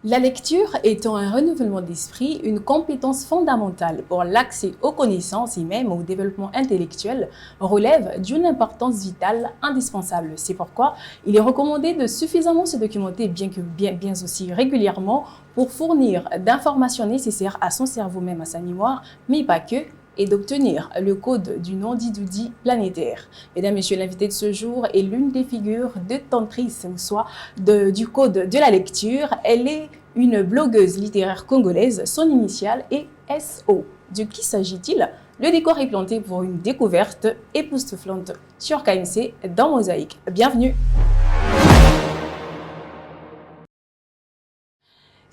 La lecture étant un renouvellement d'esprit, une compétence fondamentale pour l'accès aux connaissances et même au développement intellectuel, relève d'une importance vitale indispensable. C'est pourquoi il est recommandé de suffisamment se documenter, bien aussi régulièrement, pour fournir d'informations nécessaires à son cerveau, même à sa mémoire, mais pas que, et d'obtenir le code du non-dit-doudi planétaire. Mesdames, Messieurs, l'invité de ce jour est l'une des figures détentrices, ou soit du code de la lecture. Elle est une blogueuse littéraire congolaise. Son initiale est SO. De qui s'agit-il? Le décor est planté pour une découverte époustouflante sur KMC dans Mosaïque. Bienvenue!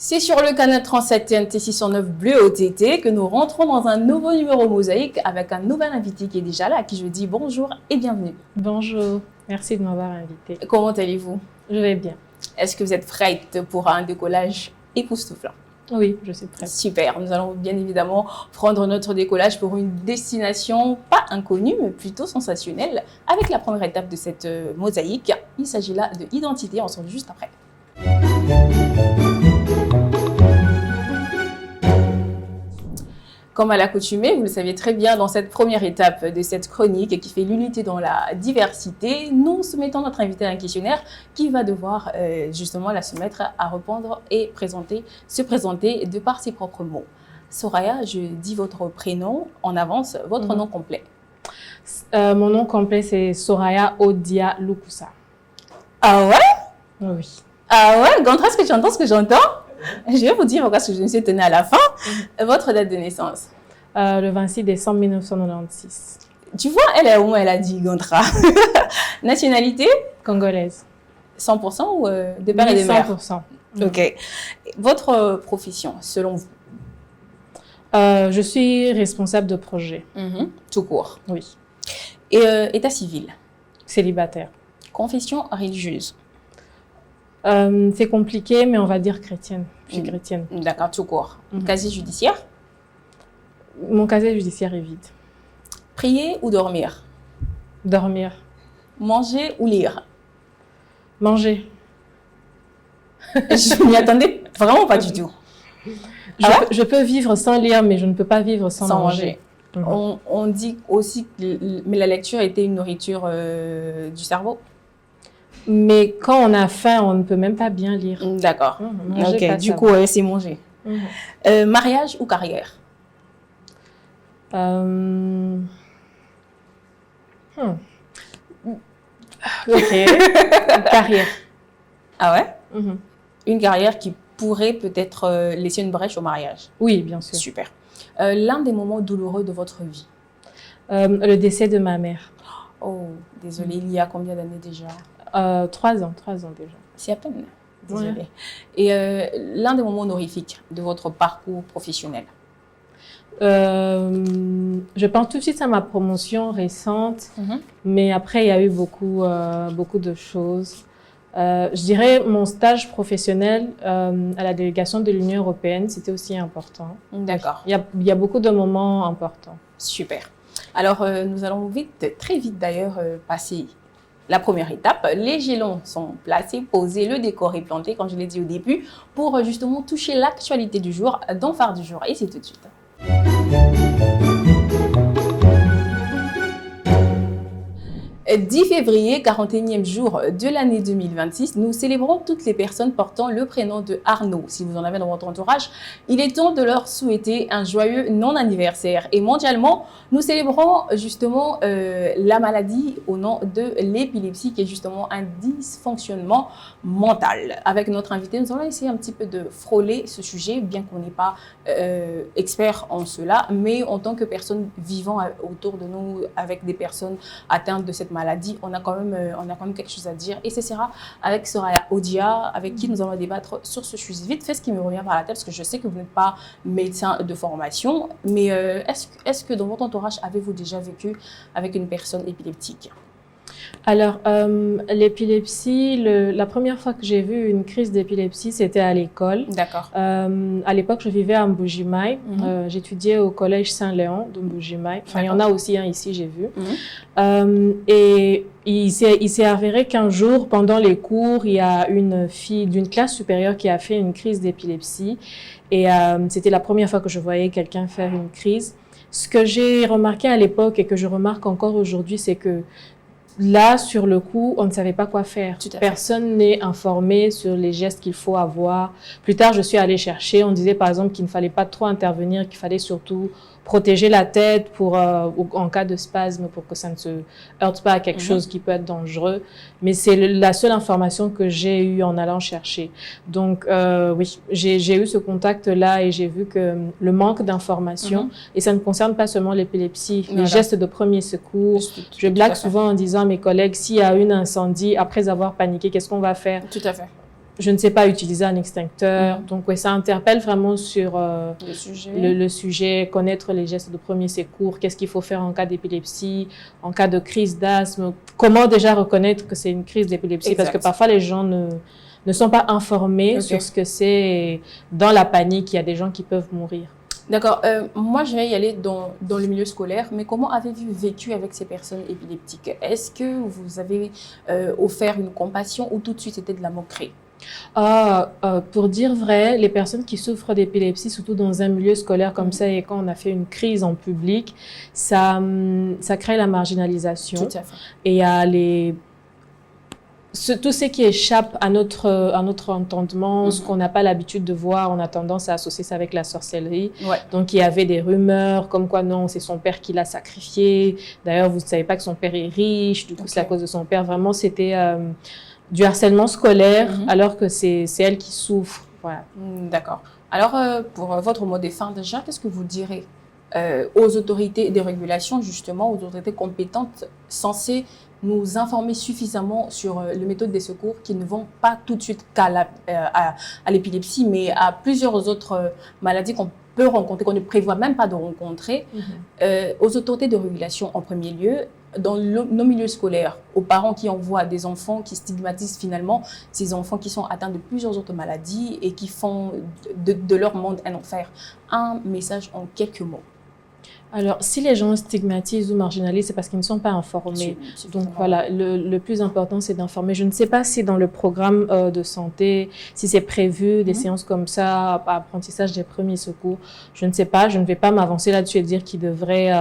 C'est sur le canal 37 TNT 609 Bleu OTT que nous rentrons dans un nouveau numéro Mosaïque avec un nouvel invité qui est déjà là, à qui je dis bonjour et bienvenue. Bonjour, merci de m'avoir invité. Comment allez-vous? Je vais bien. Est-ce que vous êtes prête pour un décollage époustouflant? Oui, je suis prête. Super, nous allons bien évidemment prendre notre décollage pour une destination pas inconnue, mais plutôt sensationnelle, avec la première étape de cette mosaïque. Il s'agit là de identité, on se retrouve juste après. Comme à l'accoutumée, vous le savez très bien, dans cette première étape de cette chronique qui fait l'unité dans la diversité, nous soumettons notre invité à un questionnaire qui va devoir justement la soumettre à répondre et se présenter de par ses propres mots. Soraya, je dis votre prénom en avance, votre nom complet. Mon nom complet, c'est Soraya Odia Lukusa. Ah ouais? Oui. Ah ouais? Gantra, est-ce que tu entends ce que j'entends? Je vais vous dire pourquoi je me suis tenue à la fin. Votre date de naissance? Le 26 décembre 1996. Tu vois, elle est où? Elle a dit Gantra. Nationalité? Congolaise. 100% ou de père et de mère? 100%. Ok. Votre profession, selon vous? Je suis responsable de projet. Tout court. Oui. Et état civil? Célibataire. Confession religieuse? C'est compliqué, mais on va dire chrétienne. Je suis chrétienne. D'accord, tout court. Casier judiciaire? Mon casier judiciaire est vide. Prier ou dormir? Dormir. Manger ou lire? Manger. Je m'y attendais vraiment pas du tout. Je peux vivre sans lire, mais je ne peux pas vivre sans manger. On dit aussi que mais la lecture était une nourriture du cerveau. Mais quand on a faim, on ne peut même pas bien lire. D'accord. Ok, du coup, c'est manger. Mariage ou carrière? Ok, carrière. Ah ouais? Une carrière qui pourrait peut-être laisser une brèche au mariage. Oui, bien sûr. Super. L'un des moments douloureux de votre vie? Le décès de ma mère. Oh, désolée, il y a combien d'années déjà? 3 ans déjà. C'est à peine, désolée. Ouais. Et l'un des moments honorifiques de votre parcours professionnel? Je pense tout de suite à ma promotion récente, mais après, il y a eu beaucoup de choses. Je dirais mon stage professionnel à la délégation de l'Union européenne, c'était aussi important. D'accord. Il y a beaucoup de moments importants. Super. Alors, nous allons très vite d'ailleurs, passer la première étape. Les jalons sont placés, posés, le décor est planté, comme je l'ai dit au début, pour justement toucher l'actualité du jour, dans Phare du jour. Et c'est tout de suite. 10 février, 41e jour de l'année 2026, nous célébrons toutes les personnes portant le prénom de Arnaud. Si vous en avez dans votre entourage, il est temps de leur souhaiter un joyeux non-anniversaire. Et mondialement, nous célébrons justement la maladie au nom de l'épilepsie, qui est justement un dysfonctionnement mental. Avec notre invité, nous allons essayer un petit peu de frôler ce sujet, bien qu'on n'est pas expert en cela, mais en tant que personne vivant autour de nous, avec des personnes atteintes de cette maladie, on a quand même quelque chose à dire. Et ce sera avec Soraya Odia, avec qui nous allons débattre sur ce sujet. Vite fait, ce qui me revient par la tête, parce que je sais que vous n'êtes pas médecin de formation, mais est-ce que dans votre entourage, avez-vous déjà vécu avec une personne épileptique? Alors, l'épilepsie, la première fois que j'ai vu une crise d'épilepsie, c'était à l'école. D'accord. À l'époque, je vivais à Mbujimaï. J'étudiais au collège Saint-Léon de Mbujimaï. Enfin, il y en a aussi un ici, j'ai vu. Et il s'est avéré qu'un jour, pendant les cours, il y a une fille d'une classe supérieure qui a fait une crise d'épilepsie. Et c'était la première fois que je voyais quelqu'un faire une crise. Ce que j'ai remarqué à l'époque et que je remarque encore aujourd'hui, c'est que là, sur le coup, on ne savait pas quoi faire. Personne n'est informé sur les gestes qu'il faut avoir. Plus tard, je suis allée chercher. On disait, par exemple, qu'il ne fallait pas trop intervenir, qu'il fallait surtout protéger la tête en cas de spasme pour que ça ne se heurte pas à quelque chose qui peut être dangereux. Mais c'est la seule information que j'ai eue en allant chercher. Donc, oui, j'ai eu ce contact-là et j'ai vu que le manque d'information, et ça ne concerne pas seulement l'épilepsie, les gestes de premier secours. Je blague souvent en disant à mes collègues, s'il y a un incendie, après avoir paniqué, qu'est-ce qu'on va faire? Tout à fait. Je ne sais pas utiliser un extincteur. Donc, ouais, ça interpelle vraiment sur le sujet, connaître les gestes de premier secours, qu'est-ce qu'il faut faire en cas d'épilepsie, en cas de crise d'asthme, comment déjà reconnaître que c'est une crise d'épilepsie, parce que parfois les gens ne sont pas informés sur ce que c'est. Et dans la panique, il y a des gens qui peuvent mourir. D'accord. Moi, je vais y aller dans le milieu scolaire, mais comment avez-vous vécu avec ces personnes épileptiques? Est-ce que vous avez offert une compassion ou tout de suite c'était de la moquerie? Pour dire vrai, les personnes qui souffrent d'épilepsie, surtout dans un milieu scolaire comme ça, et quand on a fait une crise en public, ça crée la marginalisation. Tout à fait. Et il y a tout ce qui échappe à notre entendement, ce qu'on n'a pas l'habitude de voir, on a tendance à associer ça avec la sorcellerie. Donc, il y avait des rumeurs comme quoi non, c'est son père qui l'a sacrifié. D'ailleurs, vous ne savez pas que son père est riche, du coup, c'est à cause de son père. Vraiment, c'était du harcèlement scolaire, alors que c'est elle qui souffre. Voilà. D'accord. Alors, pour votre mot de fin déjà, qu'est-ce que vous direz aux autorités de régulation, justement, aux autorités compétentes censées nous informer suffisamment sur les méthodes des secours qui ne vont pas tout de suite à l'épilepsie, mais à plusieurs autres maladies qu'on peut rencontrer, qu'on ne prévoit même pas de rencontrer, aux autorités de régulation en premier lieu, dans nos milieux scolaires, aux parents qui envoient des enfants qui stigmatisent finalement ces enfants qui sont atteints de plusieurs autres maladies et qui font de leur monde un enfer. Un message en quelques mots. Alors, si les gens stigmatisent ou marginalisent, c'est parce qu'ils ne sont pas informés. Donc voilà, le plus important, c'est d'informer. Je ne sais pas si dans le programme de santé, si c'est prévu, des séances comme ça, apprentissage des premiers secours. Je ne sais pas, je ne vais pas m'avancer là-dessus et dire qu'ils devraient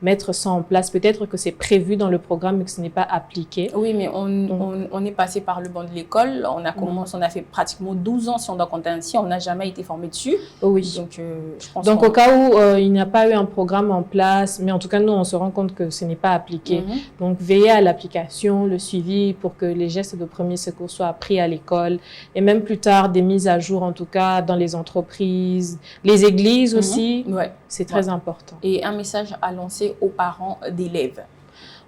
mettre ça en place. Peut-être que c'est prévu dans le programme, mais que ce n'est pas appliqué. Oui, mais on est passé par le banc de l'école. On a commencé, on a fait pratiquement 12 ans, si on doit compter ainsi. On n'a jamais été formé dessus. Oui. Donc, je pense au cas où il n'y a pas eu un programme en place, mais en tout cas, nous, on se rend compte que ce n'est pas appliqué. Donc, veillez à l'application, le suivi pour que les gestes de premier secours soient appris à l'école et même plus tard, des mises à jour, en tout cas, dans les entreprises, les églises aussi. C'est très important. Et un message à lancer aux parents d'élèves.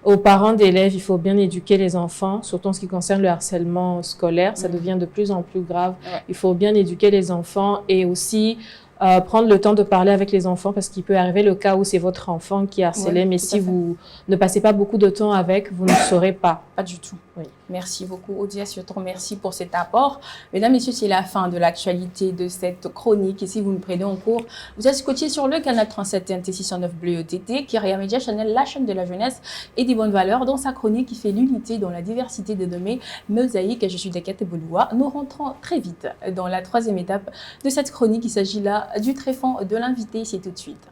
Aux parents d'élèves, il faut bien éduquer les enfants, surtout en ce qui concerne le harcèlement scolaire. Ça devient de plus en plus grave. Il faut bien éduquer les enfants et aussi prendre le temps de parler avec les enfants parce qu'il peut arriver le cas où c'est votre enfant qui est harcelé, mais si vous ne passez pas beaucoup de temps avec, vous ne saurez pas. Pas du tout. Merci beaucoup, Odia. Je te remercie pour cet apport. Mesdames, Messieurs, c'est la fin de l'actualité de cette chronique. Et si vous me prenez en cours, vous êtes scotché sur le canal 37 TNT 609 Bleu ETT, Kyria Media Channel, la chaîne de la jeunesse et des bonnes valeurs, dans sa chronique qui fait l'unité dans la diversité des domaines mosaïques. Je suis Dekete Bouloua. Nous rentrons très vite dans la troisième étape de cette chronique. Il s'agit là du tréfonds de l'invité. C'est tout de suite.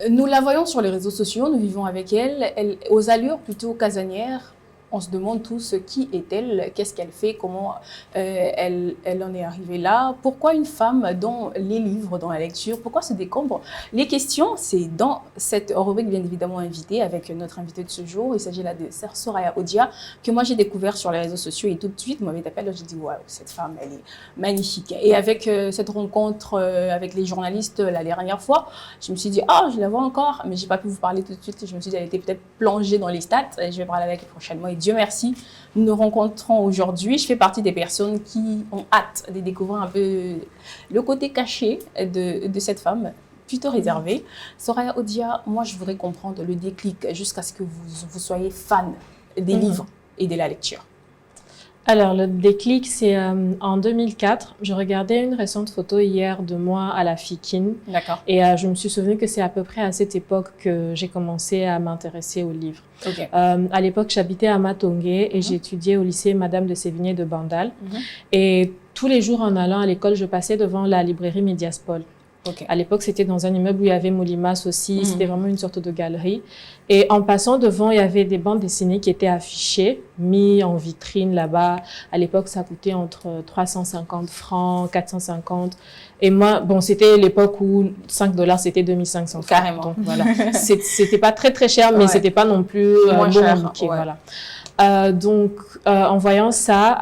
Nous la voyons sur les réseaux sociaux, nous vivons avec elle aux allures plutôt casanières. On se demande tous qui est-elle, qu'est-ce qu'elle fait, comment elle en est arrivée là, pourquoi une femme dans les livres, dans la lecture, pourquoi se décombre. Les questions, c'est dans cette rubrique bien évidemment invitée avec notre invité de ce jour. Il s'agit là de Sœur Soraya Odia, que moi j'ai découvert sur les réseaux sociaux et tout de suite, moi m'appelle, j'ai dit waouh, cette femme elle est magnifique. Et avec cette rencontre avec les journalistes la dernière fois, je me suis dit je la vois encore, mais j'ai pas pu vous parler tout de suite. Je me suis dit elle était peut-être plongée dans les stats. Je vais parler avec elle prochainement. Et Dieu merci, nous nous rencontrons aujourd'hui. Je fais partie des personnes qui ont hâte de découvrir un peu le côté caché de cette femme. plutôt réservée. Soraya Odia, moi, je voudrais comprendre le déclic jusqu'à ce que vous soyez fan des livres et de la lecture. Alors, le déclic, c'est en 2004. Je regardais une récente photo hier de moi à la FIKIN. D'accord. Et je me suis souvenu que c'est à peu près à cette époque que j'ai commencé à m'intéresser aux livres. Okay. À l'époque, j'habitais à Matongé et j'étudiais au lycée Madame de Sévigné de Bandal. Et tous les jours en allant à l'école, je passais devant la librairie Médiaspol. Okay. À l'époque, c'était dans un immeuble où il y avait Molimas aussi. C'était vraiment une sorte de galerie. Et en passant devant, il y avait des bandes dessinées qui étaient affichées, mis en vitrine là-bas. À l'époque, ça coûtait entre 350 francs, 450. Et moi, bon, c'était l'époque où 5 $, c'était 2500 francs. Carrément. Donc, voilà. C'était pas très, très cher, mais c'était pas non plus moins cher. Indiqué, voilà. Donc, en voyant ça,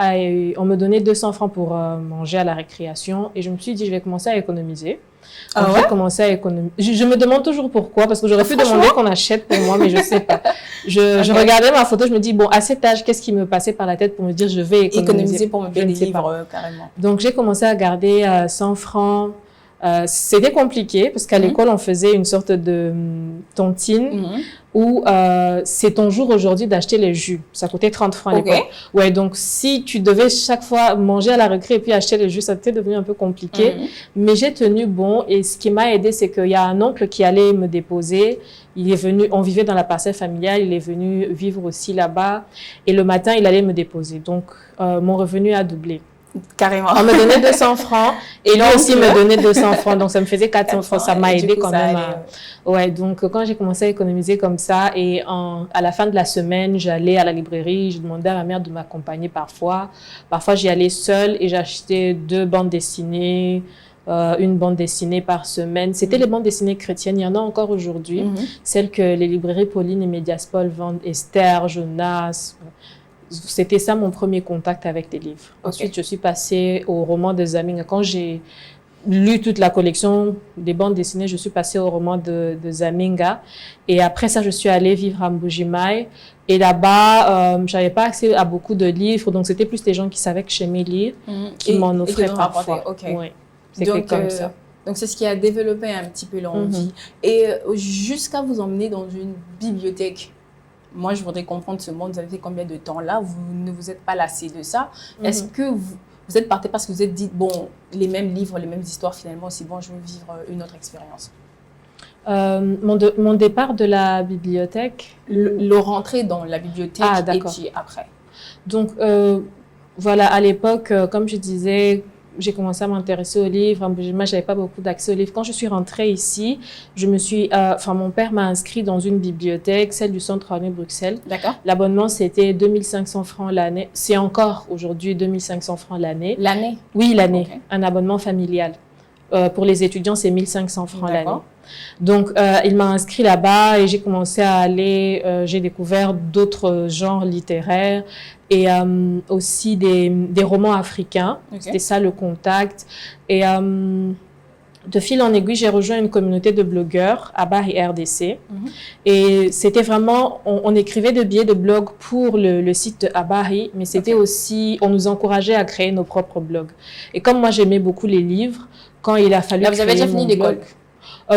on me donnait 200 francs pour manger à la récréation. Et je me suis dit, je vais commencer à économiser. J'ai commencé à économiser. Je me demande toujours pourquoi, parce que j'aurais pu demander qu'on achète pour moi, mais je sais pas. Je regardais ma photo, je me dis, bon, à cet âge, qu'est-ce qui me passait par la tête pour me dire, je vais économiser pour me payer des livres, carrément. Donc, j'ai commencé à garder 100 francs. C'était compliqué parce qu'à l'école, on faisait une sorte de tontine où c'est ton jour aujourd'hui d'acheter les jus. Ça coûtait 30 francs à l'époque. Ouais, donc si tu devais chaque fois manger à la récré et puis acheter les jus, ça t'était devenu un peu compliqué. Mais j'ai tenu bon et ce qui m'a aidé, c'est qu'il y a un oncle qui allait me déposer. Il est venu, on vivait dans la parcelle familiale, il est venu vivre aussi là-bas et le matin, il allait me déposer. Donc, mon revenu a doublé. Carrément. On me donnait 200 francs et lui aussi me donnait 200 francs. Donc, ça me faisait 400 francs. Ça m'a aidé quand même. Ouais, donc quand j'ai commencé à économiser comme ça et à la fin de la semaine, j'allais à la librairie, je demandais à ma mère de m'accompagner parfois. Parfois, j'y allais seule et j'achetais 2 bandes dessinées, une bande dessinée par semaine. C'était les bandes dessinées chrétiennes. Il y en a encore aujourd'hui. Celles que les librairies Pauline et Médiaspol vendent, Esther, Jonas. C'était ça mon premier contact avec les livres. Ensuite, je suis passée au roman de Zaminga. Quand j'ai lu toute la collection des bandes dessinées, je suis passée au roman de Zaminga. Et après ça, je suis allée vivre à Mbujimaï. Et là-bas, j'avais pas accès à beaucoup de livres. Donc, c'était plus les gens qui savaient que j'aimais lire qui m'en offraient parfois. Ouais, c'était comme ça. Donc, c'est ce qui a développé un petit peu l'envie. Et jusqu'à vous emmener dans une bibliothèque. Moi, je voudrais comprendre ce monde. Vous avez fait combien de temps là? Vous ne vous êtes pas lassé de ça? Est-ce que vous êtes parti parce que vous êtes dit, bon, les mêmes livres, les mêmes histoires, finalement, c'est bon, je veux vivre une autre expérience? Mon départ de la bibliothèque? Le rentrer dans la bibliothèque et puis après. Donc, voilà, à l'époque, comme je disais, j'ai commencé à m'intéresser aux livres. Moi, j'avais pas beaucoup d'accès aux livres. Quand je suis rentrée ici, mon père m'a inscrit dans une bibliothèque, celle du Centre René Bruxelles. D'accord. L'abonnement, c'était 2500 francs l'année. C'est encore aujourd'hui 2500 francs l'année. L'année? Oui, l'année. Okay. Un abonnement familial. Pour les étudiants, c'est 1500 francs l'année. Donc, il m'a inscrit là-bas et j'ai commencé à aller, j'ai découvert d'autres genres littéraires et aussi des romans africains. C'était ça le contact. Et de fil en aiguille, j'ai rejoint une communauté de blogueurs à Bari RDC. Et c'était vraiment, on écrivait des billets de blog pour le site de Abari, mais c'était aussi, on nous encourageait à créer nos propres blogs. Et comme moi, j'aimais beaucoup les livres, quand il a fallu Là, vous avez déjà fini l'école?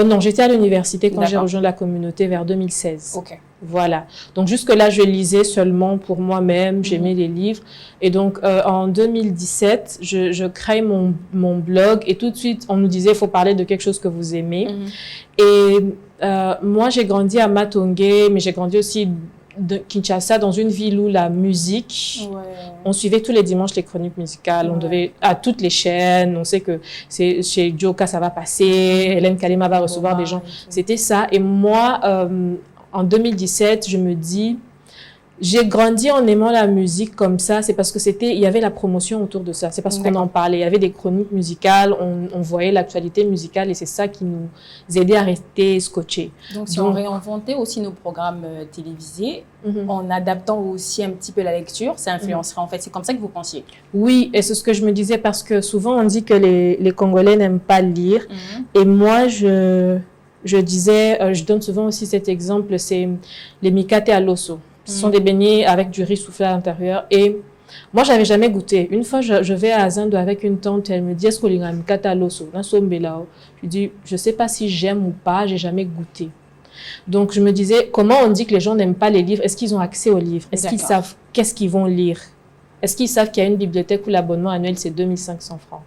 Non, j'étais à l'université quand j'ai rejoint la communauté vers 2016. Ok. Voilà. Donc, jusque-là, je lisais seulement pour moi-même, j'aimais les livres. Et donc, en 2017, je crée mon blog et tout de suite, on nous disait, il faut parler de quelque chose que vous aimez. Et moi, j'ai grandi à Matongé, mais j'ai grandi aussi de Kinshasa, dans une ville où la musique, on suivait tous les dimanches les chroniques musicales, on devait à toutes les chaînes, on sait que c'est chez Djoka ça va passer, Hélène Kalima va recevoir des gens, c'était ça. Et moi, en 2017, je me dis, j'ai grandi en aimant la musique comme ça, c'est parce que il y avait la promotion autour de ça, c'est parce qu'on en parlait, il y avait des chroniques musicales, on voyait l'actualité musicale et c'est ça qui nous aidait à rester scotchés. Donc, on réinventait aussi nos programmes télévisés, en adaptant aussi un petit peu la lecture, ça influencerait en fait, c'est comme ça que vous pensiez? Oui, et c'est ce que je me disais parce que souvent on dit que les Congolais n'aiment pas lire et moi je disais, je donne souvent aussi cet exemple, c'est les mikate à l'osso. Ce sont des beignets avec du riz soufflé à l'intérieur. Et Moi, j'avais jamais goûté. Une fois, je vais à Zando avec une tante, elle me dit, est-ce que l'ingami kataloso, na sombelao? Je dis, je sais pas si j'aime ou pas, j'ai jamais goûté. Donc, je me disais, comment on dit que les gens n'aiment pas les livres? Est-ce qu'ils ont accès aux livres? Est-ce qu'ils savent qu'est-ce qu'ils vont lire? Est-ce qu'ils savent qu'il y a une bibliothèque où l'abonnement annuel, c'est 2500 francs?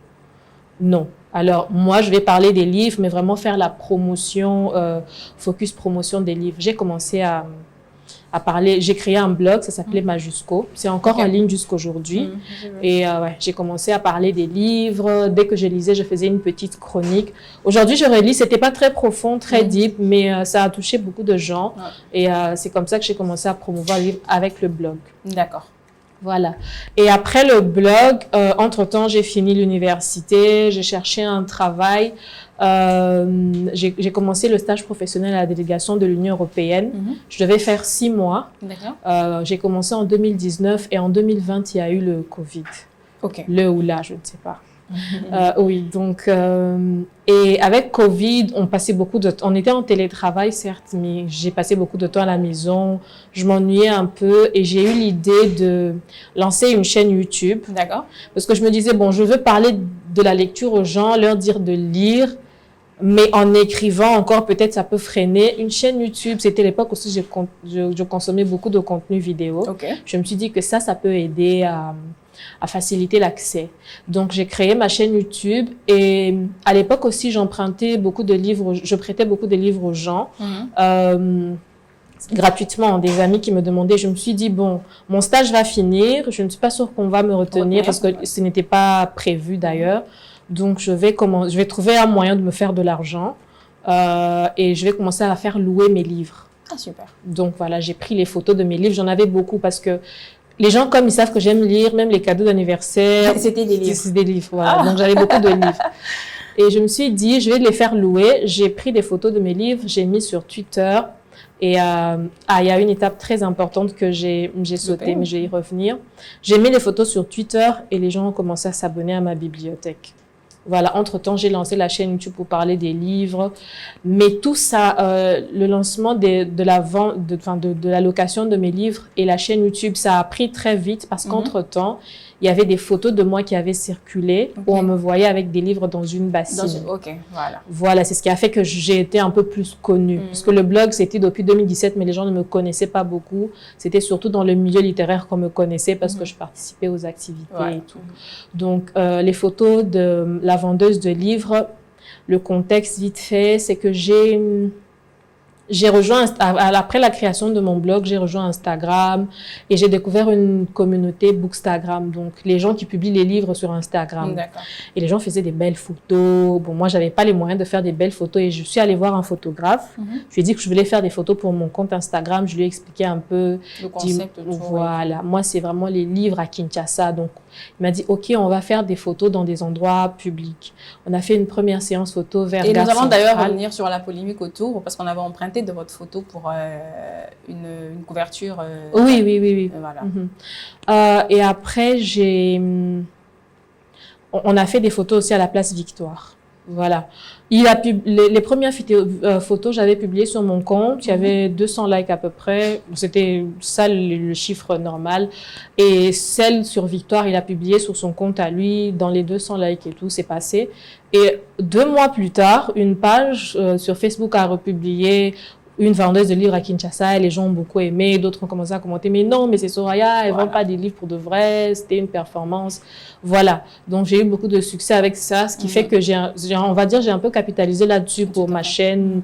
Non. Alors, moi, je vais parler des livres, mais vraiment faire la promotion, focus promotion des livres. J'ai commencé à parler, j'ai créé un blog, ça s'appelait Majusco. C'est encore en ligne jusqu'aujourd'hui. Et ouais, j'ai commencé à parler des livres. Dès que je lisais, je faisais une petite chronique. Aujourd'hui, je relis, c'était pas très profond, très deep, mais ça a touché beaucoup de gens. Et c'est comme ça que j'ai commencé à promouvoir le livre avec le blog. D'accord. Voilà. Et après le blog, entre-temps, j'ai fini l'université, j'ai cherché un travail. J'ai commencé le stage professionnel à la délégation de l'Union européenne. Je devais faire 6 mois. J'ai commencé en 2019 et en 2020, il y a eu le Covid. Le ou là, je ne sais pas. Oui, donc, et avec Covid, on passait beaucoup de temps. On était en télétravail, certes, mais j'ai passé beaucoup de temps à la maison. Je m'ennuyais un peu et j'ai eu l'idée de lancer une chaîne YouTube. D'accord. Parce que je me disais, bon, je veux parler de la lecture aux gens, leur dire de lire, mais en écrivant encore, peut-être ça peut freiner. Une chaîne YouTube, c'était l'époque aussi, je consommais beaucoup de contenu vidéo. Je me suis dit que ça peut aider à faciliter l'accès. Donc, j'ai créé ma chaîne YouTube et à l'époque aussi, j'empruntais beaucoup de livres, je prêtais beaucoup de livres aux gens, gratuitement, des amis qui me demandaient. Je me suis dit, bon, mon stage va finir, je ne suis pas sûre qu'on va me retenir parce que ce n'était pas prévu d'ailleurs. Donc, je vais trouver un moyen de me faire de l'argent et je vais commencer à faire louer mes livres. Ah, super. Donc, voilà, j'ai pris les photos de mes livres. J'en avais beaucoup parce que les gens, comme ils savent que j'aime lire, même les cadeaux d'anniversaire. C'était des livres. C'est des livres, voilà. Donc, j'avais beaucoup de livres. Et je me suis dit, je vais les faire louer. J'ai pris des photos de mes livres, j'ai mis sur Twitter. Et il y a une étape très importante que j'ai sautée, mais je vais y revenir. J'ai mis les photos sur Twitter et les gens ont commencé à s'abonner à ma bibliothèque. Voilà, entre-temps, j'ai lancé la chaîne YouTube pour parler des livres. Mais tout ça, le lancement de la location de mes livres et la chaîne YouTube, ça a pris très vite parce qu'entre-temps, il y avait des photos de moi qui avaient circulé où on me voyait avec des livres dans une bassine. Voilà. Voilà, c'est ce qui a fait que j'ai été un peu plus connue. Parce que le blog, c'était depuis 2017, mais les gens ne me connaissaient pas beaucoup. C'était surtout dans le milieu littéraire qu'on me connaissait parce que je participais aux activités et tout. Donc, les photos de la vendeuse de livres, le contexte vite fait, c'est que j'ai rejoint, après la création de mon blog, j'ai rejoint Instagram et j'ai découvert une communauté Bookstagram. Donc, les gens qui publient les livres sur Instagram. Et les gens faisaient des belles photos. Bon, moi, j'avais pas les moyens de faire des belles photos et je suis allée voir un photographe. Je lui ai dit que je voulais faire des photos pour mon compte Instagram. Je lui ai expliqué un peu. Le concept. Voilà. Moi, c'est vraiment les livres à Kinshasa. Donc, il m'a dit, OK, on va faire des photos dans des endroits publics. On a fait une première séance photo vers Gare Centrale. Et nous allons d'ailleurs revenir sur la polémique autour parce qu'on avait emprunté de votre photo pour une couverture. Oui. Voilà. Et après, on a fait des photos aussi à la place Victoire. Voilà. Les premières photos, j'avais publié sur mon compte. Il y avait 200 likes à peu près. C'était ça le chiffre normal. Et celle sur Victoire, il a publié sur son compte à lui, dans les 200 likes et tout, c'est passé. Et 2 mois plus tard, une page sur Facebook a republié une vendeuse de livres à Kinshasa et les gens ont beaucoup aimé. D'autres ont commencé à commenter, mais non, mais c'est Soraya, elle vend pas des livres pour de vrai, c'était une performance. Voilà. Donc, j'ai eu beaucoup de succès avec ça, ce qui fait que on va dire, j'ai un peu capitalisé là-dessus pour ma chaîne.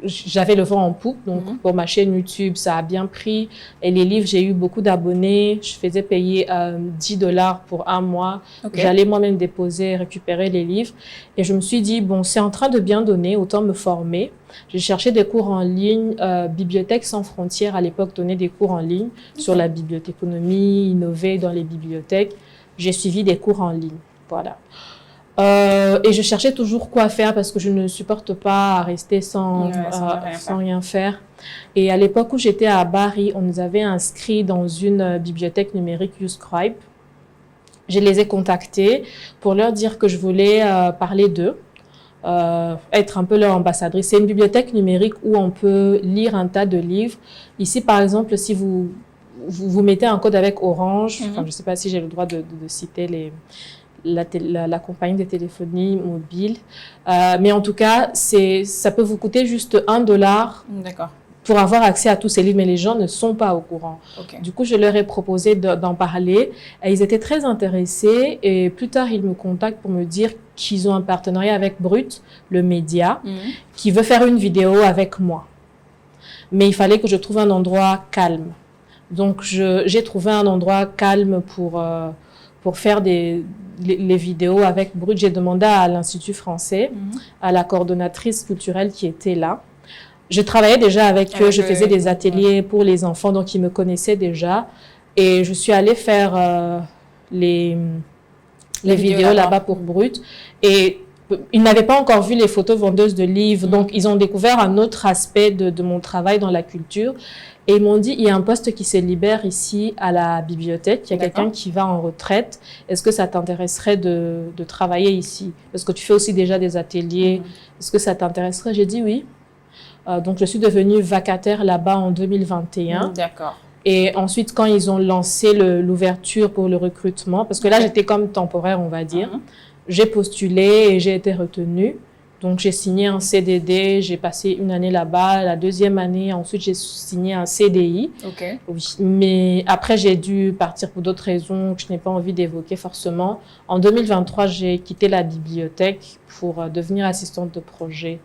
J'avais le vent en poupe, donc pour ma chaîne YouTube, ça a bien pris. Et les livres, j'ai eu beaucoup d'abonnés. Je faisais payer $10 pour 1 mois. J'allais moi-même déposer, récupérer les livres. Et je me suis dit, bon, c'est en train de bien donner, autant me former. J'ai cherché des cours en ligne. Bibliothèque sans frontières, à l'époque, donnait des cours en ligne sur la bibliothéconomie, innover dans les bibliothèques. J'ai suivi des cours en ligne. Voilà. Et je cherchais toujours quoi faire parce que je ne supporte pas à rester sans rien faire. Et à l'époque où j'étais à Bari, on nous avait inscrits dans une bibliothèque numérique YouScribe. Je les ai contactés pour leur dire que je voulais parler d'eux, être un peu leur ambassadrice. C'est une bibliothèque numérique où on peut lire un tas de livres. Ici, par exemple, si vous vous mettez un code avec Orange. Enfin, je ne sais pas si j'ai le droit de citer la compagnie de téléphonie mobile. Mais en tout cas, ça peut vous coûter juste $1 D'accord. pour avoir accès à tous ces livres, mais les gens ne sont pas au courant. Okay. Du coup, je leur ai proposé d'en parler. Et ils étaient très intéressés et plus tard, ils me contactent pour me dire qu'ils ont un partenariat avec Brut, le média, qui veut faire une vidéo avec moi. Mais il fallait que je trouve un endroit calme. Donc, j'ai trouvé un endroit calme pour faire les vidéos avec Brut. J'ai demandé à l'Institut français, à la coordonnatrice culturelle qui était là. Je travaillais déjà avec eux, je faisais des ateliers pour les enfants, donc ils me connaissaient déjà. Et je suis allée faire les vidéos là-bas pour Brut. Et ils n'avaient pas encore vu les photos vendeuses de livres, donc ils ont découvert un autre aspect de mon travail dans la culture. Et ils m'ont dit, il y a un poste qui se libère ici à la bibliothèque, il y a quelqu'un qui va en retraite. Est-ce que ça t'intéresserait de travailler ici? Parce que tu fais aussi déjà des ateliers. Est-ce que ça t'intéresserait? J'ai dit oui. Donc, je suis devenue vacataire là-bas en 2021. D'accord. Et ensuite, quand ils ont lancé l'ouverture pour le recrutement, parce que là, j'étais comme temporaire, on va dire, j'ai postulé et j'ai été retenue. Donc, j'ai signé un CDD, j'ai passé une année là-bas. La deuxième année, ensuite, j'ai signé un CDI. Okay. Oui, mais après, j'ai dû partir pour d'autres raisons que je n'ai pas envie d'évoquer forcément. En 2023, j'ai quitté la bibliothèque pour devenir assistante de projet.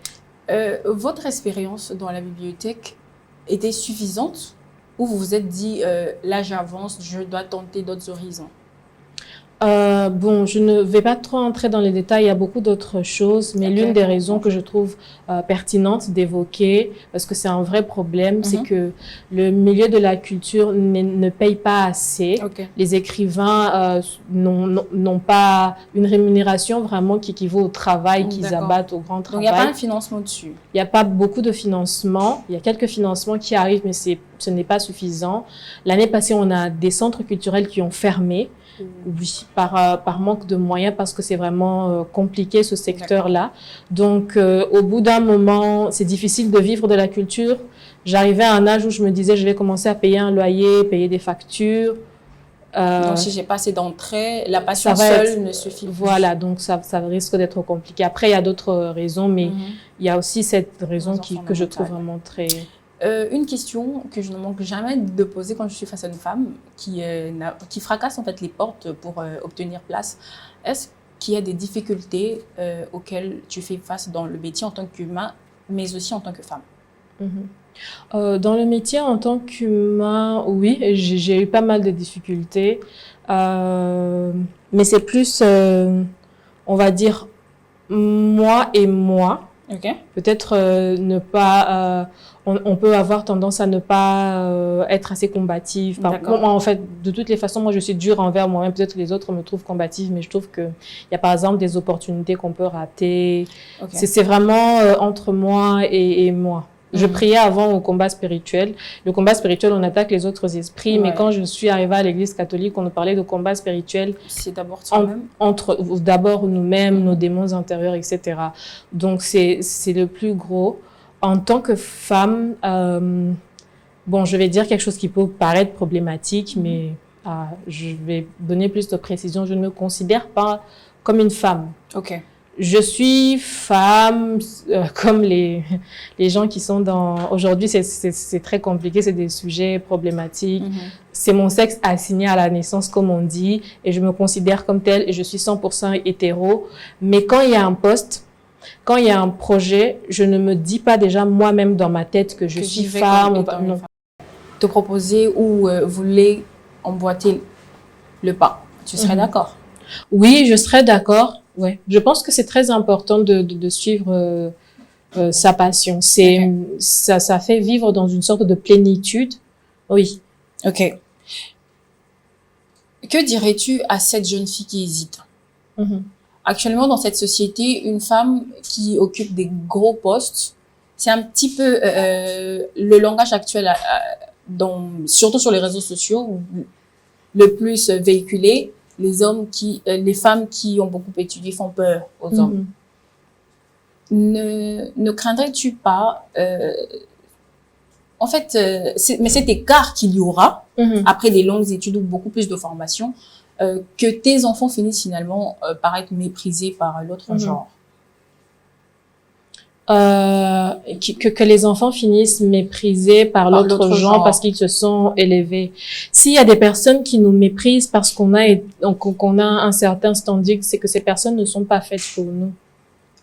Votre expérience dans la bibliothèque était suffisante ou vous vous êtes dit, là j'avance, je dois tenter d'autres horizons? Bon, je ne vais pas trop entrer dans les détails, il y a beaucoup d'autres choses, mais l'une des raisons que je trouve pertinente d'évoquer, parce que c'est un vrai problème, c'est que le milieu de la culture ne paye pas assez. Les écrivains n'ont pas une rémunération vraiment qui équivaut au travail qu'ils abattent, au grand travail. Donc, il n'y a pas un financement dessus? Il n'y a pas beaucoup de financement. Il y a quelques financements qui arrivent, mais ce n'est pas suffisant. L'année passée, on a des centres culturels qui ont fermé. Oui, par manque de moyens, parce que c'est vraiment compliqué ce secteur-là. Donc, au bout d'un moment, c'est difficile de vivre de la culture. J'arrivais à un âge où je me disais, je vais commencer à payer un loyer, payer des factures. Donc, si j'ai pas assez d'entrées, la passion seule ne suffit plus. Voilà, donc ça risque d'être compliqué. Après, il y a d'autres raisons, mais il y a aussi cette raison que je trouve vraiment très... Une question que je ne manque jamais de poser quand je suis face à une femme qui fracasse en fait les portes pour obtenir place. Est-ce qu'il y a des difficultés auxquelles tu fais face dans le métier en tant qu'humain, mais aussi en tant que femme? Dans le métier en tant qu'humain, oui, j'ai eu pas mal de difficultés, mais c'est plus, on va dire, moi et moi. Peut-être ne pas... on peut avoir tendance à ne pas être assez combative. Moi, en fait, de toutes les façons, moi, je suis dure envers moi-même. Peut-être que les autres me trouvent combative, mais je trouve qu'il y a par exemple des opportunités qu'on peut rater. C'est vraiment entre moi et moi. Je priais avant au combat spirituel. Le combat spirituel, on attaque les autres esprits, mais quand je suis arrivée à l'église catholique, on nous parlait de combat spirituel. C'est d'abord soi-même. D'abord nous-mêmes, nos démons intérieurs, etc. Donc, c'est le plus gros. En tant que femme, bon, je vais dire quelque chose qui peut paraître problématique, mais je vais donner plus de précision. Je ne me considère pas comme une femme. Je suis femme, comme les gens qui sont dans... Aujourd'hui, c'est très compliqué, c'est des sujets problématiques. C'est mon sexe assigné à la naissance, comme on dit, et je me considère comme telle, et je suis 100% hétéro. Mais quand il y a un poste, quand il y a un projet, je ne me dis pas déjà moi-même dans ma tête que je suis femme. Non. Te proposer ou voulez emboîter le pas, tu serais d'accord? Oui, je serais d'accord. Ouais, je pense que c'est très important de suivre sa passion. Ça fait vivre dans une sorte de plénitude. Oui. Que dirais-tu à cette jeune fille qui hésite? Actuellement, dans cette société, une femme qui occupe des gros postes, c'est un petit peu le langage actuel, surtout sur les réseaux sociaux, le plus véhiculé. Les femmes qui ont beaucoup étudié font peur aux hommes. Ne craindrais-tu pas En fait, mais cet écart qu'il y aura, après des longues études ou beaucoup plus de formation, que tes enfants finissent finalement par être méprisés par l'autre genre. Que les enfants finissent méprisés par l'autre genre parce qu'ils se sont élevés. S'il y a des personnes qui nous méprisent parce qu'on a un certain standing, c'est que ces personnes ne sont pas faites pour nous.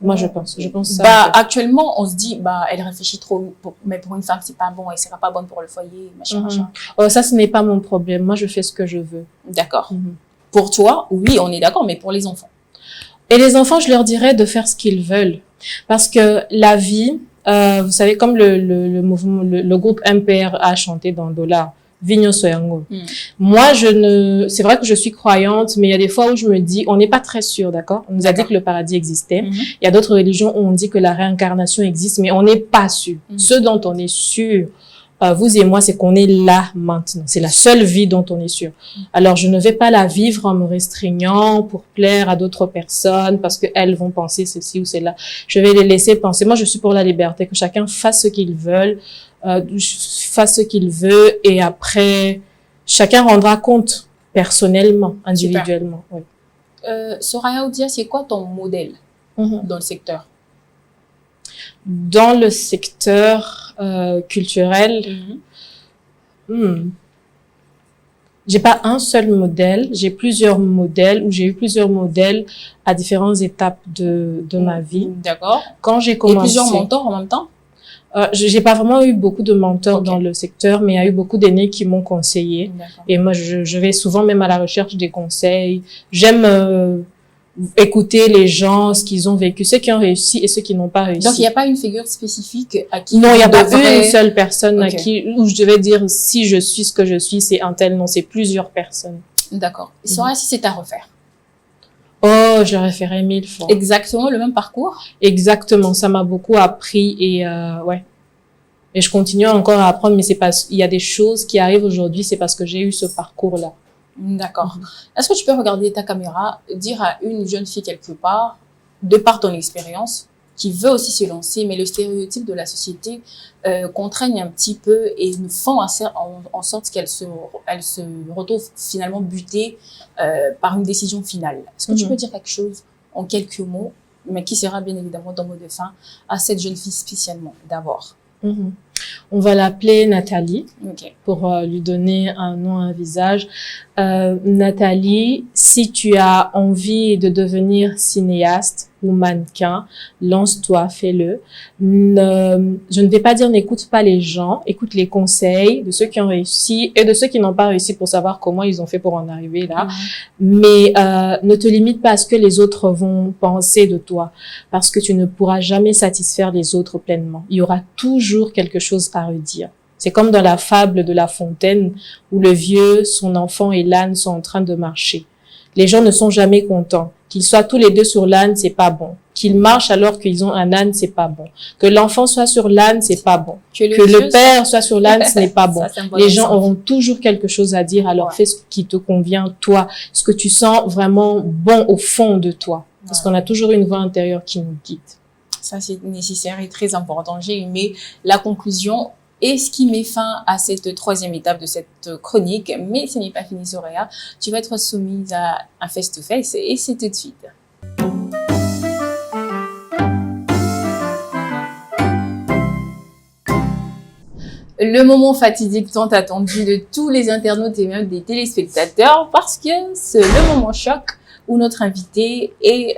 Moi, je pense ça. Actuellement, on se dit, elle réfléchit trop, mais pour une femme, c'est pas bon, elle sera pas bonne pour le foyer, machin. Ça, ce n'est pas mon problème. Moi, je fais ce que je veux. D'accord. Pour toi, oui, on est d'accord, mais pour les enfants. Et les enfants, je leur dirais de faire ce qu'ils veulent. Parce que la vie, vous savez, comme le mouvement, le groupe MPR a chanté dans Dollar, Vigno Soyango. Moi, c'est vrai que je suis croyante, mais il y a des fois où je me dis, on n'est pas très sûr, d'accord? On nous a dit que le paradis existait. Il y a d'autres religions où on dit que la réincarnation existe, mais on n'est pas sûr. Ce dont on est sûr, vous et moi, c'est qu'on est là maintenant. C'est la seule vie dont on est sûr. Alors, je ne vais pas la vivre en me restreignant pour plaire à d'autres personnes parce que elles vont penser ceci ou cela. Je vais les laisser penser. Moi, je suis pour la liberté, que chacun fasse ce qu'il veut, et après, chacun rendra compte personnellement, individuellement. Oui. Soraya Oudia, c'est quoi ton modèle dans le secteur? Dans le secteur culturel, j'ai pas un seul modèle, j'ai plusieurs modèles, ou j'ai eu plusieurs modèles à différentes étapes de ma vie. D'accord. Quand j'ai commencé. Et plusieurs mentors en même temps? J'ai pas vraiment eu beaucoup de mentors dans le secteur, mais il y a eu beaucoup d'aînés qui m'ont conseillé. Et moi, je vais souvent même à la recherche des conseils. J'aime écouter les gens, ce qu'ils ont vécu, ceux qui ont réussi et ceux qui n'ont pas réussi. Donc, il n'y a pas une figure spécifique à qui... Non, il n'y a pas une seule personne à qui, où je devais dire si je suis ce que je suis, c'est un tel. Non, c'est plusieurs personnes. D'accord. Et Soraya, si c'est à refaire? Oh, je le referai 1000 fois. Exactement le même parcours? Exactement. Ça m'a beaucoup appris et ouais. Et je continue encore à apprendre, mais c'est parce il y a des choses qui arrivent aujourd'hui, c'est parce que j'ai eu ce parcours-là. D'accord. Est-ce que tu peux regarder ta caméra, dire à une jeune fille quelque part, de par ton expérience, qui veut aussi se lancer, mais le stéréotype de la société contraigne un petit peu et nous font en sorte qu'elle se retrouve finalement butée par une décision finale. Est-ce que tu peux dire quelque chose en quelques mots, mais qui sera bien évidemment dans mot de fin, à cette jeune fille spécialement, d'abord? On va l'appeler Nathalie, pour lui donner un nom, un visage. Nathalie, si tu as envie de devenir cinéaste ou mannequin, lance-toi, fais-le. Je ne vais pas dire n'écoute pas les gens, écoute les conseils de ceux qui ont réussi et de ceux qui n'ont pas réussi pour savoir comment ils ont fait pour en arriver là. Mais ne te limite pas à ce que les autres vont penser de toi, parce que tu ne pourras jamais satisfaire les autres pleinement. Il y aura toujours quelque chose à redire. C'est comme dans la fable de La Fontaine où le vieux, son enfant et l'âne sont en train de marcher. Les gens ne sont jamais contents. Qu'ils soient tous les deux sur l'âne, c'est pas bon. Qu'ils marchent alors qu'ils ont un âne, c'est pas bon. Que l'enfant soit sur l'âne, c'est pas bon. Que le père soit sur l'âne, ce n'est pas bon. Les gens auront toujours quelque chose à dire, alors fais ce qui te convient, toi. Ce que tu sens vraiment bon au fond de toi. Parce qu'on a toujours une voix intérieure qui nous guide. Ça, c'est nécessaire et très important. J'ai aimé la conclusion. Et ce qui met fin à cette troisième étape de cette chronique, mais ce n'est pas fini, Soraya. Tu vas être soumise à un face-to-face et c'est tout de suite. Le moment fatidique tant attendu de tous les internautes et même des téléspectateurs, parce que c'est le moment choc où notre invité est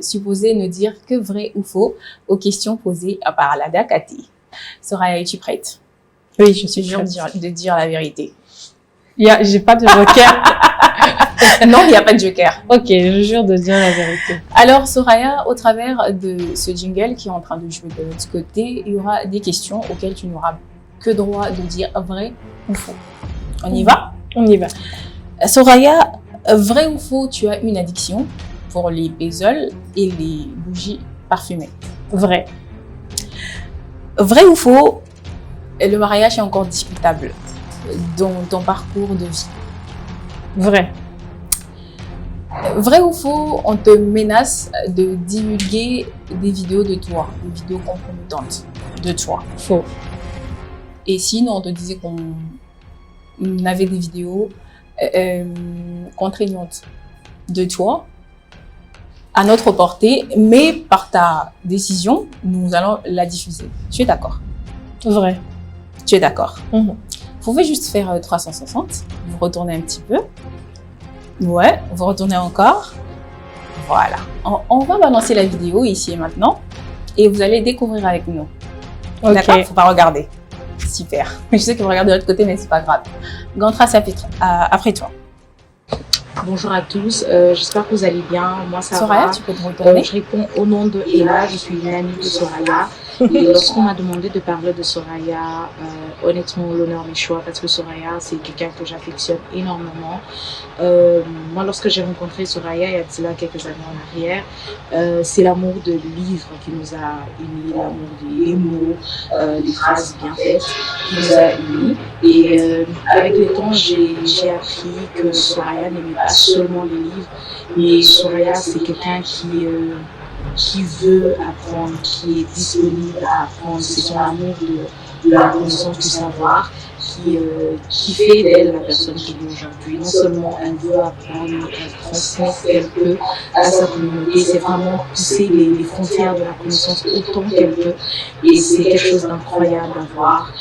supposé ne dire que vrai ou faux aux questions posées par la Dakati. Soraya, es-tu prête? Oui, je suis prête. De dire la vérité. J'ai pas de joker. Non, il n'y a pas de joker. Ok, je jure de dire la vérité. Alors, Soraya, au travers de ce jingle qui est en train de jouer de l'autre côté, il y aura des questions auxquelles tu n'auras que droit de dire vrai ou faux. On y va? On y va. Soraya, vrai ou faux, tu as une addiction pour les bezels et les bougies parfumées? Vrai. Vrai ou faux, le mariage est encore discutable dans ton parcours de vie? Vrai. Vrai ou faux, on te menace de divulguer des vidéos de toi, des vidéos compromettantes de toi? Faux. Et sinon, on te disait qu'on avait des vidéos contraignantes de toi à notre portée, mais par ta décision, nous allons la diffuser. Tu es d'accord? Vrai. Tu es d'accord? Vous pouvez juste faire 360, vous retournez un petit peu. Ouais, vous retournez encore. Voilà. On va balancer la vidéo ici et maintenant et vous allez découvrir avec nous. Okay. D'accord? Faut pas regarder. Super. Je sais que vous regardez de l'autre côté, mais c'est pas grave. Gantra, c'est après toi. Bonjour à tous, j'espère que vous allez bien. Moi, ça Soraya, va. tu peux te retourner. Je réponds au nom de Ella, je suis une amie de Soraya. Et lorsqu'on m'a demandé de parler de Soraya, honnêtement, l'honneur m'est choix parce que Soraya, c'est quelqu'un que j'affectionne énormément. Moi, lorsque j'ai rencontré Soraya, il y a de cela quelques années en arrière, c'est l'amour de livres qui nous a unis, l'amour des mots, des phrases bien faites qui nous a unis. Et avec le temps, j'ai appris que Soraya n'aimait pas seulement les livres, mais Soraya, c'est quelqu'un qui veut apprendre, qui est disponible à apprendre. C'est son amour de la connaissance, du savoir qui fait d'elle la personne qu'elle est aujourd'hui. Non seulement elle veut apprendre, elle transmet ce qu'elle peut à sa communauté. C'est vraiment pousser les frontières de la connaissance autant qu'elle peut. Et c'est quelque chose d'incroyable à voir.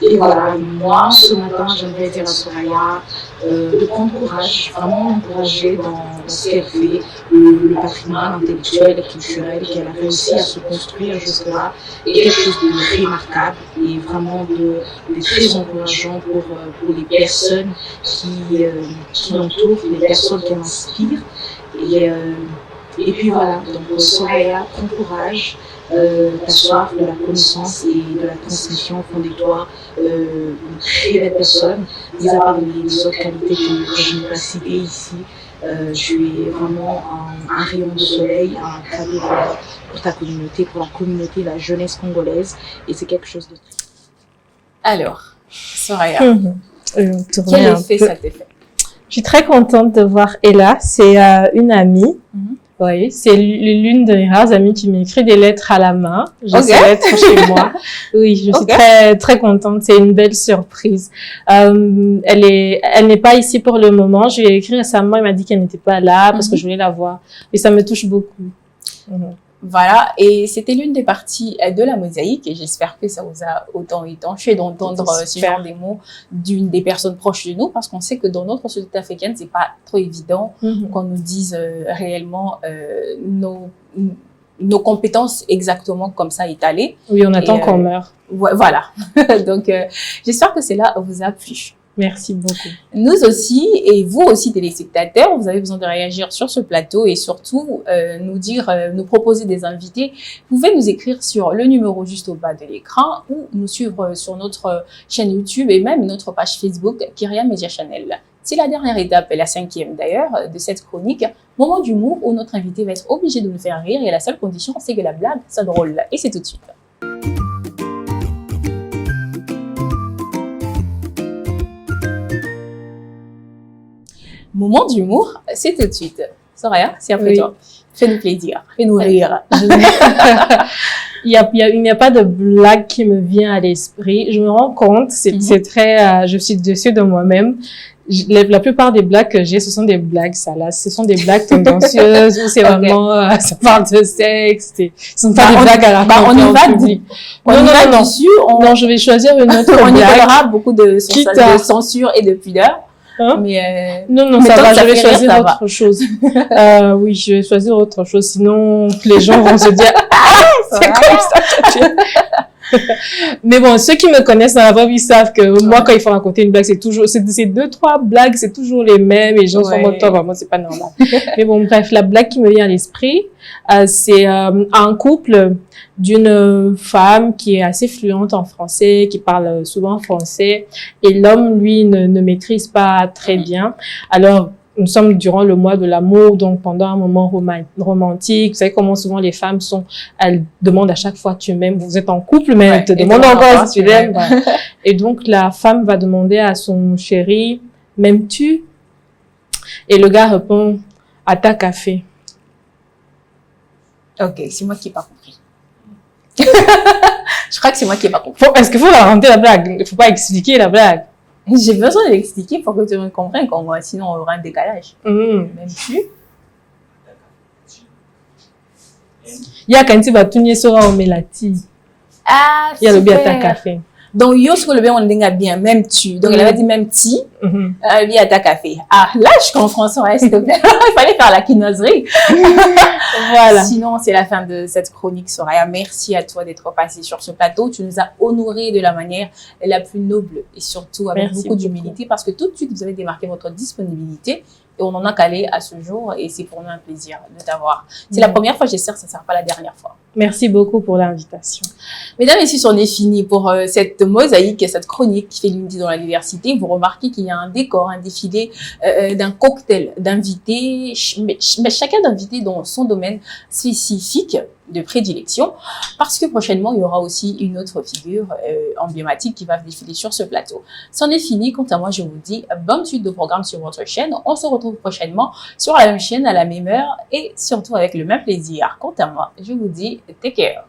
Et voilà, moi, ce matin, j'aimerais dire à Soraya de prendre courage, vraiment l'encourager dans ce qu'elle fait, le patrimoine intellectuel et culturel qu'elle a réussi à se construire jusque-là est quelque chose de remarquable et vraiment de très encourageant pour les personnes qui l'entourent, les personnes qu'elle inspire. Et puis voilà, donc Soraya, prends courage, ta soif de la connaissance et de la transmission font de toi une très belle personne. Mis à part les autres qualités que je n'ai pas citées ici, tu es vraiment un rayon de soleil, un cadeau pour ta communauté, pour la communauté, la jeunesse congolaise. Et c'est quelque chose de très... Alors, Soraya, Quel effet ça t'a fait? Je suis très contente de voir Ella. C'est une amie. Oui, c'est l'une des rares amies qui m'écrit des lettres à la main. Je sais être chez moi. Oui, je suis très très contente. C'est une belle surprise. Elle n'est pas ici pour le moment. Je lui ai écrit récemment. Elle m'a dit qu'elle n'était pas là parce que je voulais la voir. Et ça me touche beaucoup. Voilà, et c'était l'une des parties de la mosaïque et j'espère que ça vous a autant étanché d'entendre ce genre des mots d'une des personnes proches de nous parce qu'on sait que dans notre société africaine, c'est pas trop évident qu'on nous dise réellement nos compétences exactement comme ça étalées. Oui, on attend qu'on meure. Voilà, donc j'espère que cela vous a plu. Merci beaucoup. Nous aussi, et vous aussi téléspectateurs, vous avez besoin de réagir sur ce plateau et surtout nous proposer des invités. Vous pouvez nous écrire sur le numéro juste au bas de l'écran ou nous suivre sur notre chaîne YouTube et même notre page Facebook Kyria Media Channel. C'est la dernière étape, et la 5e d'ailleurs, de cette chronique, moment d'humour où notre invité va être obligé de nous faire rire et la seule condition, c'est que la blague soit drôle. Et c'est tout de suite. Moment d'humour, c'est tout de suite. Soraya, c'est après toi. Fais-nous plaisir, fais-nous rire. Il n'y a pas de blague qui me vient à l'esprit. Je me rends compte, c'est très, je suis dessus de moi-même. La plupart des blagues que j'ai, ce sont des blagues salaces. Ce sont des blagues tendancieuses où c'est vraiment, ça parle de sexe. Ce sont pas des blagues à la on y va dessus. Non, je vais choisir une autre blague. On y aura beaucoup de censure et de pudeur. Mais non, ça va, je vais choisir autre chose. Oui, je vais choisir autre chose, sinon les gens vont se dire c'est comme ça. Mais bon, ceux qui me connaissent dans la vraie vie savent que moi, quand il faut raconter une blague, c'est 2-3 blagues, c'est toujours les mêmes, et les gens sont en mode, toi, vraiment, c'est pas normal. Mais bon, bref, la blague qui me vient à l'esprit, c'est un couple d'une femme qui est assez fluente en français, qui parle souvent français, et l'homme, lui, ne maîtrise pas très bien. Alors, nous sommes durant le mois de l'amour, donc pendant un moment romantique. Vous savez comment souvent les femmes elles demandent à chaque fois tu m'aimes. Vous êtes en couple, mais elles te demandent encore si tu l'aimes. Et donc la femme va demander à son chéri, m'aimes-tu? Et le gars répond, à ta café. Ok, c'est moi qui n'ai pas compris. Je crois que c'est moi qui n'ai pas compris. Est-ce qu'il faut raconter la blague? Il ne faut pas expliquer la blague. J'ai besoin de l'expliquer pour que tu me comprennes, sinon on aura un décalage. Même tu. Il y a quand tu vas tourner sur un melati. Ah, il y a le biata café. Donc, yo, ce que le bien, on dit bien, même tu. Donc, elle avait dit même ti, biata café. Ah, là, je comprends son reste. Il fallait faire la quinoiserie. Voilà. Sinon, c'est la fin de cette chronique, Soraya. Merci à toi d'être passée sur ce plateau. Tu nous as honorés de la manière la plus noble et surtout avec beaucoup d'humilité parce que tout de suite, vous avez démarqué votre disponibilité. Et on en a calé à ce jour et c'est pour nous un plaisir de t'avoir. C'est la première fois, j'espère que ça ne sera pas la dernière fois. Merci beaucoup pour l'invitation. Mesdames et messieurs, on est fini pour cette mosaïque, cette chronique qui fait l'unité dans la diversité. Vous remarquez qu'il y a un décor, un défilé d'un cocktail d'invités, mais chacun d'invités dans son domaine spécifique de prédilection, parce que prochainement, il y aura aussi une autre figure emblématique qui va défiler sur ce plateau. C'en est fini. Quant à moi, je vous dis bonne suite de programme sur votre chaîne. On se retrouve prochainement sur la même chaîne, à la même heure et surtout avec le même plaisir. Quant à moi, je vous dis take care.